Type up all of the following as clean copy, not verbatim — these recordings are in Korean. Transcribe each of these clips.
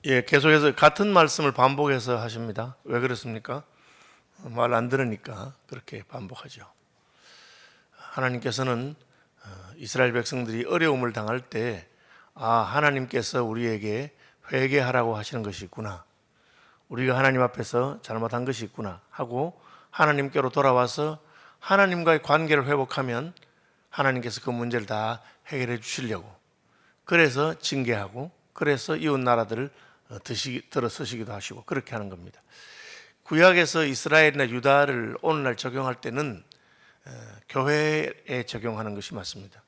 예, 계속해서 같은 말씀을 반복해서 하십니다. 왜 그렇습니까? 말 안 들으니까 그렇게 반복하죠. 하나님께서는 이스라엘 백성들이 어려움을 당할 때 하나님께서 우리에게 회개하라고 하시는 것이 있구나, 우리가 하나님 앞에서 잘못한 것이 있구나 하고 하나님께로 돌아와서 하나님과의 관계를 회복하면 하나님께서 그 문제를 다 해결해 주시려고, 그래서 징계하고, 그래서 이웃 나라들을 들어 쓰시기도 하시고 그렇게 하는 겁니다. 구약에서 이스라엘이나 유다를 오늘날 적용할 때는 교회에 적용하는 것이 맞습니다.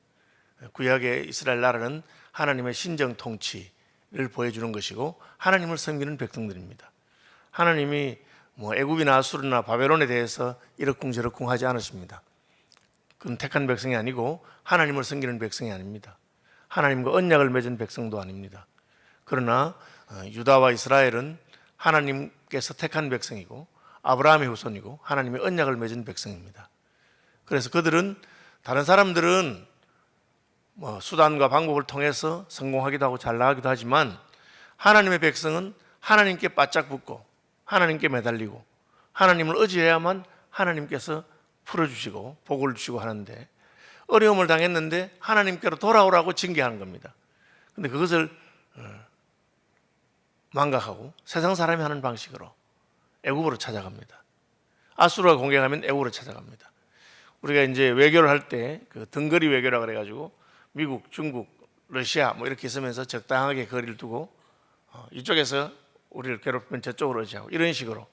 구약의 이스라엘 나라는 하나님의 신정 통치를 보여주는 것이고 하나님을 섬기는 백성들입니다. 하나님이 애굽이나 아수르나 바벨론에 대해서 이러쿵저러쿵 하지 않으십니다. 그건 택한 백성이 아니고 하나님을 섬기는 백성이 아닙니다. 하나님과 언약을 맺은 백성도 아닙니다. 그러나 유다와 이스라엘은 하나님께서 택한 백성이고 아브라함의 후손이고 하나님의 언약을 맺은 백성입니다. 그래서 그들은, 다른 사람들은 수단과 방법을 통해서 성공하기도 하고 잘 나가기도 하지만 하나님의 백성은 하나님께 바짝 붙고 하나님께 매달리고 하나님을 의지해야만 하나님께서 풀어주시고 복을 주시고 하는데, 어려움을 당했는데 하나님께로 돌아오라고 징계하는 겁니다. 그런데 그것을 망각하고 세상 사람이 하는 방식으로 애굽으로 찾아갑니다. 아수르가 공격하면 애굽으로 찾아갑니다. 우리가 이제 외교를 할 때 그 등거리 외교라 그래가지고 미국, 중국, 러시아 이렇게 있으면서 적당하게 거리를 두고 이쪽에서 우리를 괴롭히면 저쪽으로 의지하고 이런 식으로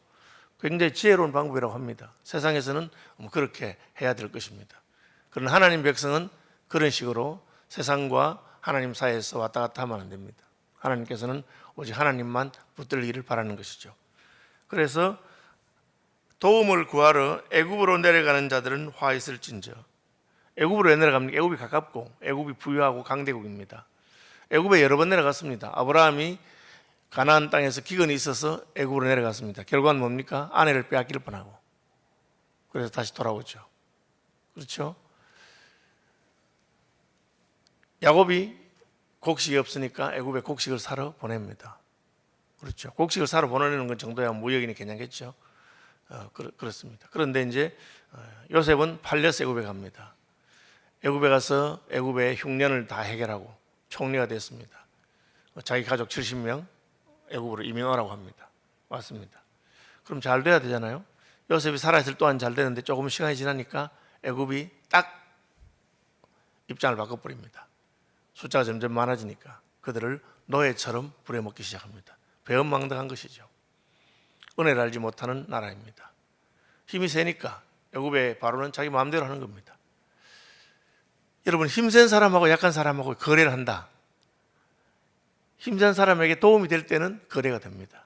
굉장히 지혜로운 방법이라고 합니다. 세상에서는 그렇게 해야 될 것입니다. 그러나 하나님 백성은 그런 식으로 세상과 하나님 사이에서 왔다 갔다 하면 안 됩니다. 하나님께서는 오직 하나님만 붙들기를 바라는 것이죠. 그래서 도움을 구하러 애굽으로 내려가는 자들은 화 있을진저. 애굽으로 왜 내려갑니까? 애굽이 가깝고 애굽이 부유하고 강대국입니다. 애굽에 여러 번 내려갔습니다. 아브라함이 가나안 땅에서 기근이 있어서 애굽으로 내려갔습니다. 결과는 뭡니까? 아내를 빼앗길 뻔하고, 그래서 다시 돌아오죠. 그렇죠? 야곱이 곡식이 없으니까 애굽에 곡식을 사러 보냅니다. 그렇죠? 곡식을 사러 보내는 건 정도야 무역이니 괜찮겠죠. 그렇습니다. 그런데 이제 요셉은 팔려서 애굽에 갑니다. 애굽에 가서 애굽의 흉년을 다 해결하고 총리가 됐습니다. 자기 가족 70명 애굽으로 이민하라고 합니다. 왔습니다. 그럼 잘 돼야 되잖아요. 요셉이 살아있을 동안 잘 되는데 조금 시간이 지나니까 애굽이 딱 입장을 바꿔버립니다. 숫자가 점점 많아지니까 그들을 노예처럼 부려먹기 시작합니다. 배은망덕한 것이죠. 은혜를 알지 못하는 나라입니다. 힘이 세니까 애굽의 바로는 자기 마음대로 하는 겁니다. 여러분, 힘센 사람하고 약한 사람하고 거래를 한다. 힘센 사람에게 도움이 될 때는 거래가 됩니다.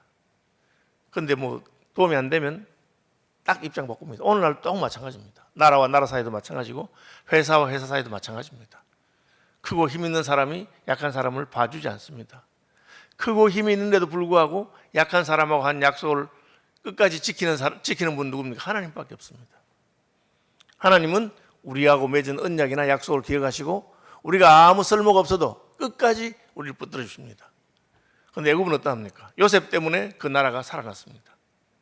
그런데 도움이 안 되면 딱 입장 바꿉니다. 오늘날 또 마찬가지입니다. 나라와 나라 사이도 마찬가지고 회사와 회사 사이도 마찬가지입니다. 크고 힘 있는 사람이 약한 사람을 봐주지 않습니다. 크고 힘이 있는데도 불구하고 약한 사람하고 한 약속을 끝까지 지키는 분 누굽니까? 하나님밖에 없습니다. 하나님은 우리하고 맺은 언약이나 약속을 기억하시고 우리가 아무 쓸모가 없어도 끝까지 우리를 붙들어 주십니다. 그런데 애굽은 어떠합니까? 요셉 때문에 그 나라가 살아났습니다.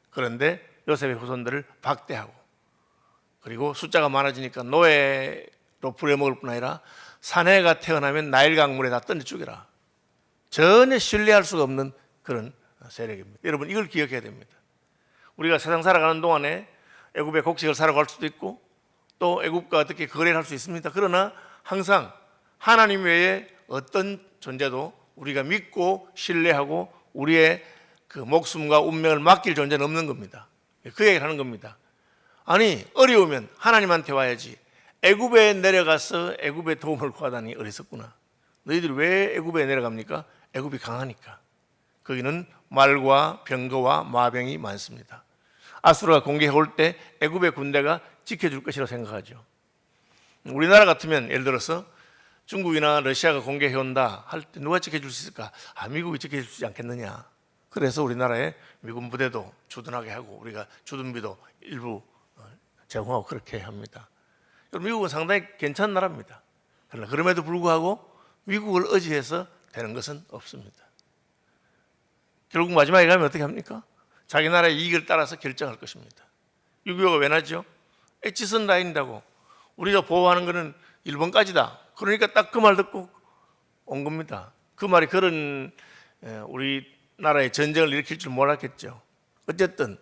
그런데 요셉의 후손들을 박대하고, 그리고 숫자가 많아지니까 노예로 부려먹을 뿐 아니라 사내가 태어나면 나일 강물에 다 던져 죽여라. 전혀 신뢰할 수가 없는 그런 세력입니다. 여러분, 이걸 기억해야 됩니다. 우리가 세상 살아가는 동안에 애굽의 곡식을 사러 갈 수도 있고 또 애굽과 어떻게 거래를 할 수 있습니다. 그러나 항상 하나님 외에 어떤 존재도 우리가 믿고 신뢰하고 우리의 그 목숨과 운명을 맡길 존재는 없는 겁니다. 그 얘기를 하는 겁니다. 아니, 어려우면 하나님한테 와야지 애굽에 내려가서 애굽의 도움을 구하다니 어리석구나. 너희들이 왜 애굽에 내려갑니까? 애굽이 강하니까. 거기는 말과 병거와 마병이 많습니다. 아수르가 공격해 올 때 애굽의 군대가 지켜줄 것이라고 생각하죠. 우리나라 같으면 예를 들어서 중국이나 러시아가 공격해 온다 할 때 누가 지켜줄 수 있을까? 미국이 지켜줄 수 있지 않겠느냐. 그래서 우리나라에 미군 부대도 주둔하게 하고 우리가 주둔비도 일부 제공하고 그렇게 합니다. 미국은 상당히 괜찮은 나라입니다. 그러나 그럼에도 불구하고 미국을 의지해서 되는 것은 없습니다. 결국 마지막에 가면 어떻게 합니까? 자기 나라의 이익을 따라서 결정할 것입니다. 6.25가 왜 나죠? 엣지선 라인이라고. 우리가 보호하는 것은 일본까지다. 그러니까 딱 그 말 듣고 온 겁니다. 그 말이 그런 우리나라의 전쟁을 일으킬 줄 몰랐겠죠. 어쨌든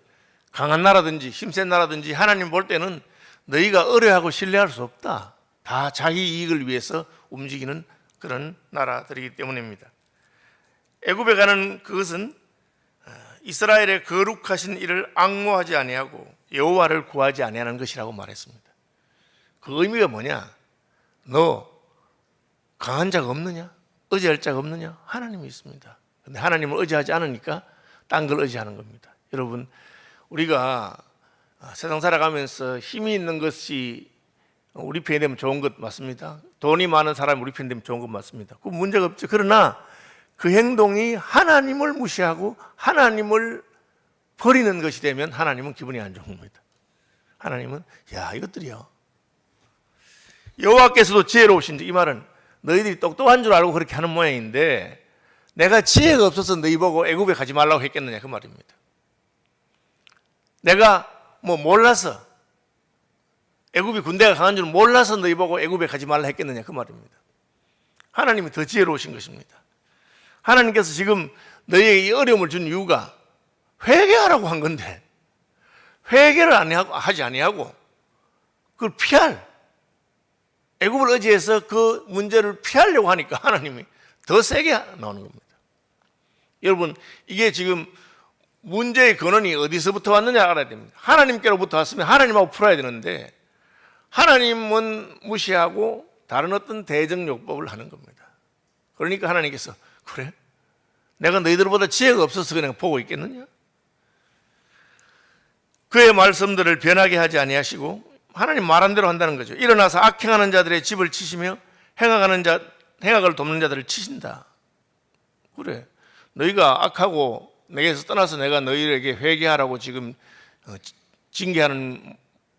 강한 나라든지 힘센 나라든지 하나님 볼 때는 너희가 의뢰하고 신뢰할 수 없다. 다 자기 이익을 위해서 움직이는 그런 나라들이기 때문입니다. 애굽에 가는 그것은 이스라엘의 거룩하신 이를 앙모하지 아니하고 여호와를 구하지 아니하는 것이라고 말했습니다. 그 의미가 뭐냐? 너 강한 자가 없느냐? 의지할 자가 없느냐? 하나님이 있습니다. 근데 하나님을 의지하지 않으니까 딴 걸 의지하는 겁니다. 여러분, 우리가 세상 살아가면서 힘이 있는 것이 우리 편이 되면 좋은 것 맞습니다. 돈이 많은 사람이 우리 편이 되면 좋은 것 맞습니다. 그 문제가 없죠. 그러나 그 행동이 하나님을 무시하고 하나님을 버리는 것이 되면 하나님은 기분이 안 좋은 겁니다. 하나님은 야, 이것들이요, 여호와께서도 지혜로우신지, 이 말은 너희들이 똑똑한 줄 알고 그렇게 하는 모양인데 내가 지혜가 없어서 너희 보고 애굽에 가지 말라고 했겠느냐, 그 말입니다. 내가 몰라서, 애굽이 군대가 강한 줄 몰라서 너희 보고 애굽에 가지 말라 했겠느냐, 그 말입니다. 하나님이 더 지혜로우신 것입니다. 하나님께서 지금 너희에게 이 어려움을 준 이유가 회개하라고 한 건데 회개를 하지 아니하고 그걸 애굽을 의지해서 그 문제를 피하려고 하니까 하나님이 더 세게 나오는 겁니다. 여러분, 이게 지금 문제의 근원이 어디서부터 왔느냐 알아야 됩니다. 하나님께로부터 왔으면 하나님하고 풀어야 되는데 하나님은 무시하고 다른 어떤 대정요법을 하는 겁니다. 그러니까 하나님께서 그래? 내가 너희들보다 지혜가 없어서 그냥 보고 있겠느냐? 그의 말씀들을 변하게 하지 아니하시고 하나님 말한 대로 한다는 거죠. 일어나서 악행하는 자들의 집을 치시며 행악을 돕는 자들을 치신다. 그래, 너희가 악하고 내게서 떠나서 내가 너희에게 회개하라고 지금 징계하는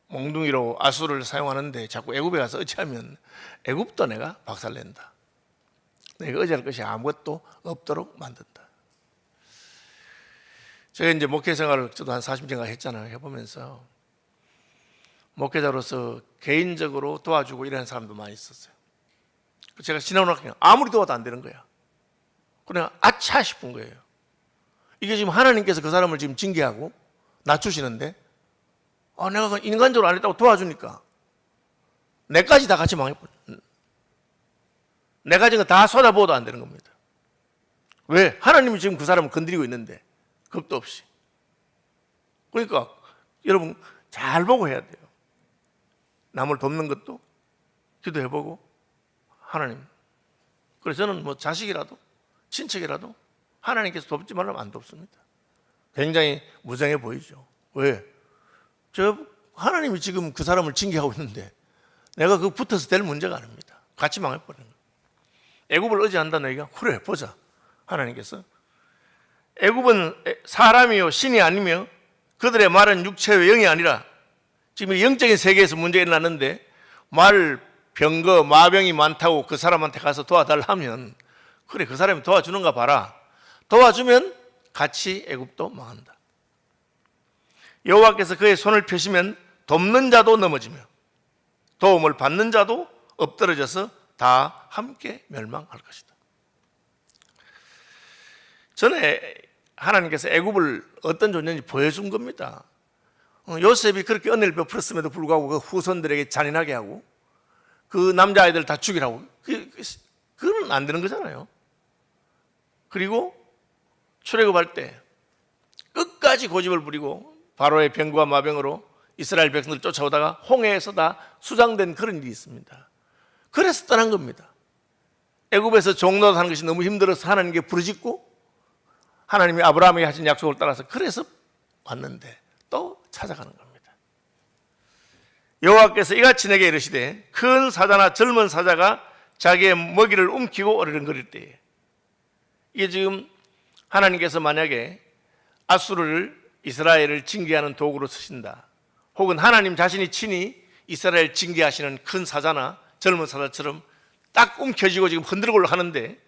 몽둥이로 아수를 사용하는데 자꾸 애굽에 가서 어찌하면 애굽도 내가 박살낸다. 내가 의지할 것이 아무것도 없도록 만든다. 제가 이제 목회 생활을 저도 한 40년간 했잖아요. 해보면서 목회자로서 개인적으로 도와주고 이런 사람도 많이 있었어요. 제가 지나오는 그냥 아무리 도와도 안 되는 거야. 그냥 아차 싶은 거예요. 이게 지금 하나님께서 그 사람을 지금 징계하고 낮추시는데 내가 인간적으로 안 했다고 도와주니까 내까지 다 같이 망해버려. 내가 지금 다 쏟아부어도 안 되는 겁니다. 왜? 하나님이 지금 그 사람을 건드리고 있는데 겁도 없이. 그러니까 여러분 잘 보고 해야 돼요. 남을 돕는 것도 기도해보고 하나님. 그래서 저는 자식이라도 친척이라도 하나님께서 돕지 말라면 안 돕습니다. 굉장히 무정해 보이죠. 왜? 하나님이 지금 그 사람을 징계하고 있는데 내가 그 붙어서 될 문제가 아닙니다. 같이 망해버리는 거예요. 애굽을 의지한다 너희가? 그래, 보자. 하나님께서 애굽은 사람이요 신이 아니며 그들의 말은 육체요 영이 아니라, 지금 영적인 세계에서 문제가 일어났는데 말, 병거, 마병이 많다고 그 사람한테 가서 도와달라 하면 그래, 그 사람이 도와주는가 봐라. 도와주면 같이 애굽도 망한다. 여호와께서 그의 손을 펴시면 돕는 자도 넘어지며 도움을 받는 자도 엎드러져서 다 함께 멸망할 것이다. 전에 하나님께서 애굽을 어떤 존재인지 보여준 겁니다. 요셉이 그렇게 은혜를 베풀었음에도 불구하고 그 후손들에게 잔인하게 하고 그 남자아이들 다 죽이라고, 그건 안 되는 거잖아요. 그리고 출애굽할 때 끝까지 고집을 부리고 바로의 병과 마병으로 이스라엘 백성들 쫓아오다가 홍해에서 다 수장된 그런 일이 있습니다. 그래서 떠난 겁니다. 애굽에서 종노릇하는 것이 너무 힘들어서 하나님께 부르짖고 하나님이 아브라함에게 하신 약속을 따라서 그래서 왔는데 또 찾아가는 겁니다. 여호와께서 이같이 내게 이르시되 큰 사자나 젊은 사자가 자기의 먹이를 움키고 어르렁거릴 때에, 이게 지금 하나님께서 만약에 아수르를 이스라엘을 징계하는 도구로 쓰신다, 혹은 하나님 자신이 친히 이스라엘 징계하시는 큰 사자나 젊은 사자처럼 딱 움켜쥐고 지금 흔들고 하는데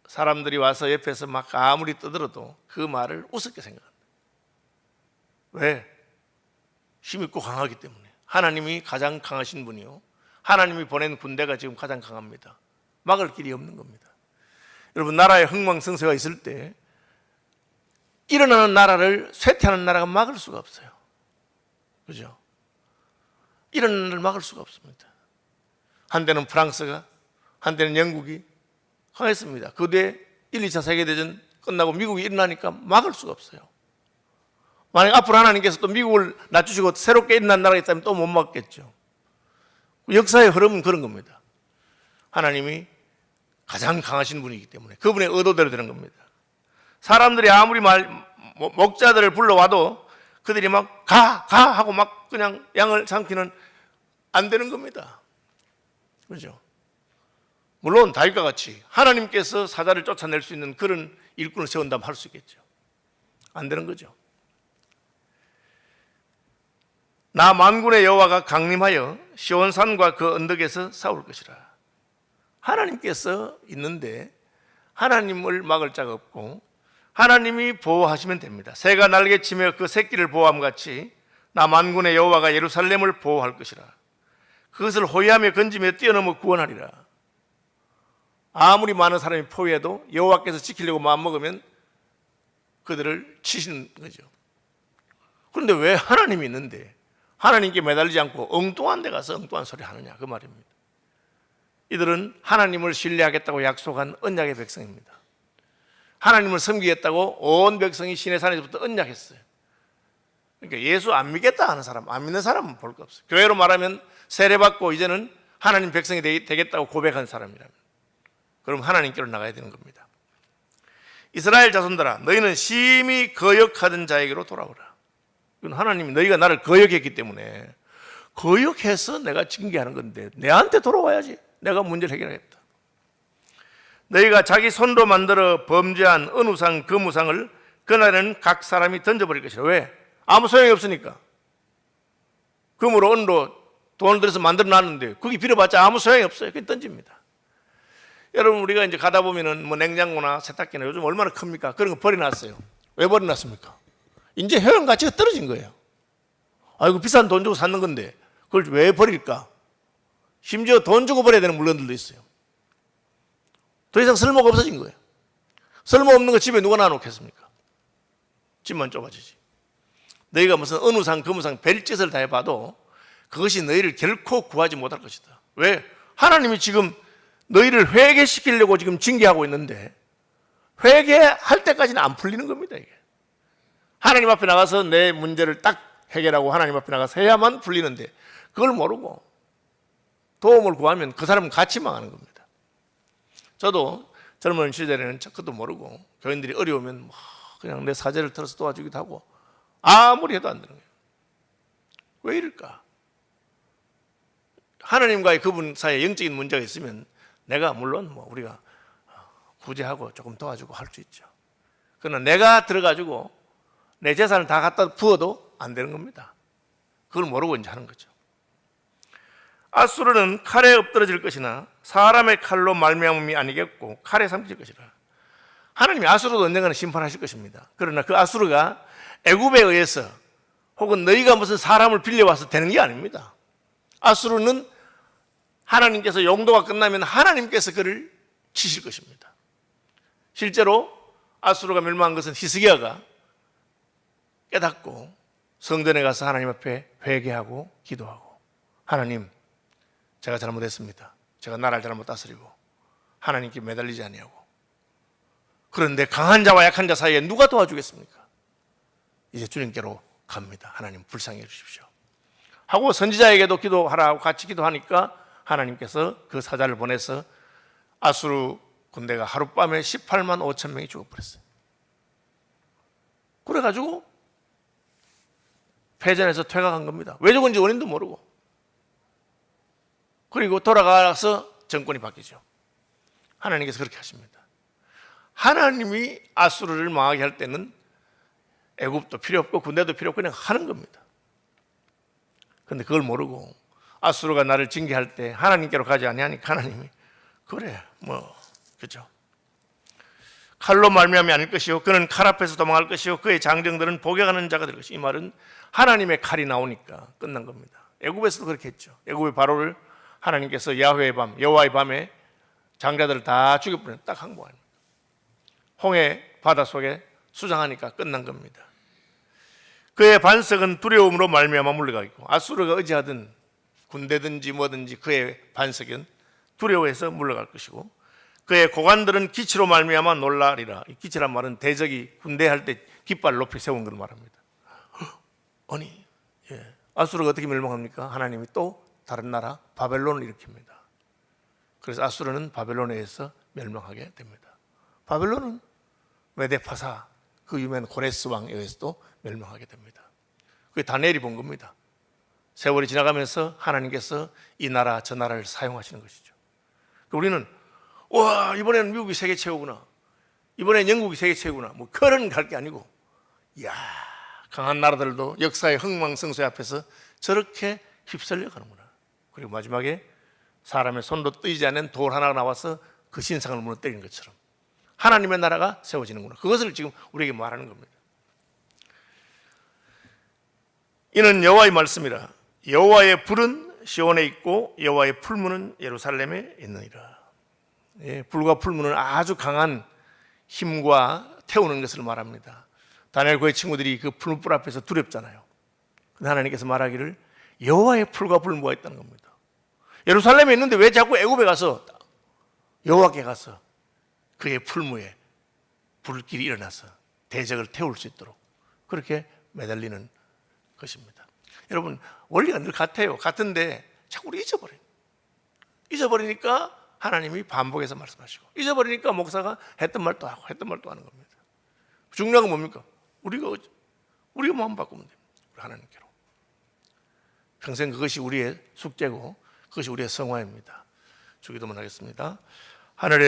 사람들이 와서 옆에서 막 아무리 떠들어도 그 말을 우습게 생각한다. 왜? 힘있고 강하기 때문에. 하나님이 가장 강하신 분이요, 하나님이 보낸 군대가 지금 가장 강합니다. 막을 길이 없는 겁니다. 여러분, 나라에 흥망성쇠가 있을 때 일어나는 나라를 쇠퇴하는 나라가 막을 수가 없어요. 그죠? 일어나는 나라를 막을 수가 없습니다. 한때는 프랑스가, 한때는 영국이 강했습니다. 그 뒤에 1, 2차 세계대전 끝나고 미국이 일어나니까 막을 수가 없어요. 만약 앞으로 하나님께서 또 미국을 낮추시고 새롭게 일어난 나라가 있다면 또 못 막겠죠. 역사의 흐름은 그런 겁니다. 하나님이 가장 강하신 분이기 때문에 그분의 의도대로 되는 겁니다. 사람들이 아무리 목자들을 불러와도 그들이 막 가 하고 막 그냥 양을 삼키는 안 되는 겁니다. 그렇죠? 물론 다윗과 같이 하나님께서 사자를 쫓아낼 수 있는 그런 일꾼을 세운다면 할 수 있겠죠. 안 되는 거죠. 나 만군의 여호와가 강림하여 시온산과 그 언덕에서 싸울 것이라. 하나님께서 있는데 하나님을 막을 자가 없고 하나님이 보호하시면 됩니다. 새가 날개치며 그 새끼를 보호함 같이 나 만군의 여호와가 예루살렘을 보호할 것이라. 그것을 호위하며 건지며 뛰어넘어 구원하리라. 아무리 많은 사람이 포위해도 여호와께서 지키려고 마음먹으면 그들을 치시는 거죠. 그런데 왜 하나님이 있는데 하나님께 매달리지 않고 엉뚱한 데 가서 엉뚱한 소리 하느냐, 그 말입니다. 이들은 하나님을 신뢰하겠다고 약속한 언약의 백성입니다. 하나님을 섬기겠다고 온 백성이 시내산에서부터 언약했어요. 그러니까 예수 안 믿겠다 하는 사람, 안 믿는 사람은 볼 거 없어요. 교회로 말하면 세례받고 이제는 하나님 백성이 되겠다고 고백한 사람이라면 그럼 하나님께로 나가야 되는 겁니다. 이스라엘 자손들아, 너희는 심히 거역하던 자에게로 돌아오라. 이건 하나님이 너희가 나를 거역했기 때문에 거역해서 내가 징계하는 건데 내한테 돌아와야지. 내가 문제를 해결하겠다. 너희가 자기 손으로 만들어 범죄한 은우상, 금우상을 그날에는 각 사람이 던져버릴 것이라. 왜? 아무 소용이 없으니까. 금으로 은으로 돈을 들여서 만들어 놨는데 거기 빌어봤자 아무 소용이 없어요. 그냥 던집니다. 여러분, 우리가 이제 가다 보면은 뭐 냉장고나 세탁기나 요즘 얼마나 큽니까? 그런 거 버려놨어요. 왜 버려놨습니까? 이제 효용 가치가 떨어진 거예요. 아이고, 비싼 돈 주고 샀는 건데 그걸 왜 버릴까? 심지어 돈 주고 버려야 되는 물건들도 있어요. 더 이상 쓸모가 없어진 거예요. 쓸모없는 거 집에 누가 놔놓겠습니까? 집만 좁아지지. 너희가 무슨 은우상, 금우상 별짓을 다 해봐도 그것이 너희를 결코 구하지 못할 것이다. 왜? 하나님이 지금 너희를 회개시키려고 지금 징계하고 있는데 회개할 때까지는 안 풀리는 겁니다. 이게 하나님 앞에 나가서 내 문제를 딱 해결하고 하나님 앞에 나가서 해야만 풀리는데 그걸 모르고 도움을 구하면 그 사람은 같이 망하는 겁니다. 저도 젊은 시절에는 그것도 모르고 교인들이 어려우면 그냥 내 사제를 털어서 도와주기도 하고 아무리 해도 안 되는 거예요. 왜 이럴까? 하나님과의 그분 사이에 영적인 문제가 있으면 내가 물론 우리가 구제하고 조금 도와주고 할 수 있죠. 그러나 내가 들어가지고 내 재산을 다 갖다 부어도 안 되는 겁니다. 그걸 모르고 이제 하는 거죠. 아수르는 칼에 엎드러질 것이나 사람의 칼로 말미암음이 아니겠고 칼에 삼킬 것이라. 하나님이 아수르도 언젠가는 심판하실 것입니다. 그러나 그 아수르가 애굽에 의해서 혹은 너희가 무슨 사람을 빌려와서 되는 게 아닙니다. 아수르는 하나님께서 용도가 끝나면 하나님께서 그를 치실 것입니다. 실제로 아수르가 멸망한 것은 히스기야가 깨닫고 성전에 가서 하나님 앞에 회개하고 기도하고 하나님, 제가 잘못했습니다. 제가 나라를 잘못 다스리고 하나님께 매달리지 아니하고. 그런데 강한 자와 약한 자 사이에 누가 도와주겠습니까? 이제 주님께로 갑니다. 하나님 불쌍히 해주십시오 하고 선지자에게도 기도하라고 같이 기도하니까 하나님께서 그 사자를 보내서 아수르 군대가 하룻밤에 18만 5천 명이 죽어버렸어요. 그래가지고 패전에서 퇴각한 겁니다. 왜 죽은지 원인도 모르고. 그리고 돌아가서 정권이 바뀌죠. 하나님께서 그렇게 하십니다. 하나님이 아수르를 망하게 할 때는 애굽도 필요 없고 군대도 필요 없고 그냥 하는 겁니다. 그런데 그걸 모르고 아수르가 나를 징계할 때 하나님께로 가지 아니하니까 하나님이 그래 그죠. 칼로 말미암이 아닐 것이요 그는 칼 앞에서 도망할 것이요 그의 장정들은 복역하는 자가 될 것이요. 이 말은 하나님의 칼이 나오니까 끝난 겁니다. 애굽에서도 그렇게 했죠. 애굽의 바로를 하나님께서 야훼의 밤, 여호와의 밤에 장자들을 다 죽여버리는 딱 한 거 아닙니까? 홍해 바다 속에 수장하니까 끝난 겁니다. 그의 반석은 두려움으로 말미암아 물러가겠고 아수르가 의지하든 군대든지 뭐든지 그의 반석은 두려워해서 물러갈 것이고 그의 고관들은 기치로 말미암아 놀라리라. 이 기치란 말은 대적이 군대할 때 깃발 높이 세운 걸 말합니다. 아니, 아수르가 어떻게 멸망합니까? 하나님이 또 다른 나라 바벨론을 일으킵니다. 그래서 아수르는 바벨론에 의해서 멸망하게 됩니다. 바벨론은 메데파사 그 유명한 고레스 왕에 의해서도 멸망하게 됩니다. 그게 다니엘이 본 겁니다. 세월이 지나가면서 하나님께서 이 나라 저 나라를 사용하시는 것이죠. 우리는 와 이번에는 미국이 세계 최고구나, 이번엔 영국이 세계 최고구나, 뭐 그런 갈 게 아니고, 이야 강한 나라들도 역사의 흥망성쇠 앞에서 저렇게 휩쓸려 가는구나. 그리고 마지막에 사람의 손도 뜨이지 않는 돌 하나가 나와서 그 신상을 무너뜨리는 것처럼 하나님의 나라가 세워지는구나. 그것을 지금 우리에게 말하는 겁니다. 이는 여호와의 말씀이라. 여호와의 불은 시온에 있고 여호와의 풀무는 예루살렘에 있느니라. 불과 풀무는 아주 강한 힘과 태우는 것을 말합니다. 다니엘 그의 친구들이 그 풀불 앞에서 두렵잖아요. 근데 하나님께서 말하기를 여호와의 풀과 불무가 있다는 겁니다. 예루살렘에 있는데 왜 자꾸 애굽에 가서 여호와께 가서 그의 풀무에 불길이 일어나서 대적을 태울 수 있도록 그렇게 매달리는 것입니다. 여러분 원리가 늘 같아요. 같은데 자꾸 우리 잊어버리니까 하나님이 반복해서 말씀하시고, 잊어버리니까 목사가 했던 말 또 하고 했던 말 또 하는 겁니다. 중요한 건 뭡니까? 우리가 마음 바꾸면 됩니다. 우리 하나님께로. 평생 그것이 우리의 숙제고 그것이 우리의 성화입니다. 주기도문 하겠습니다. 하늘에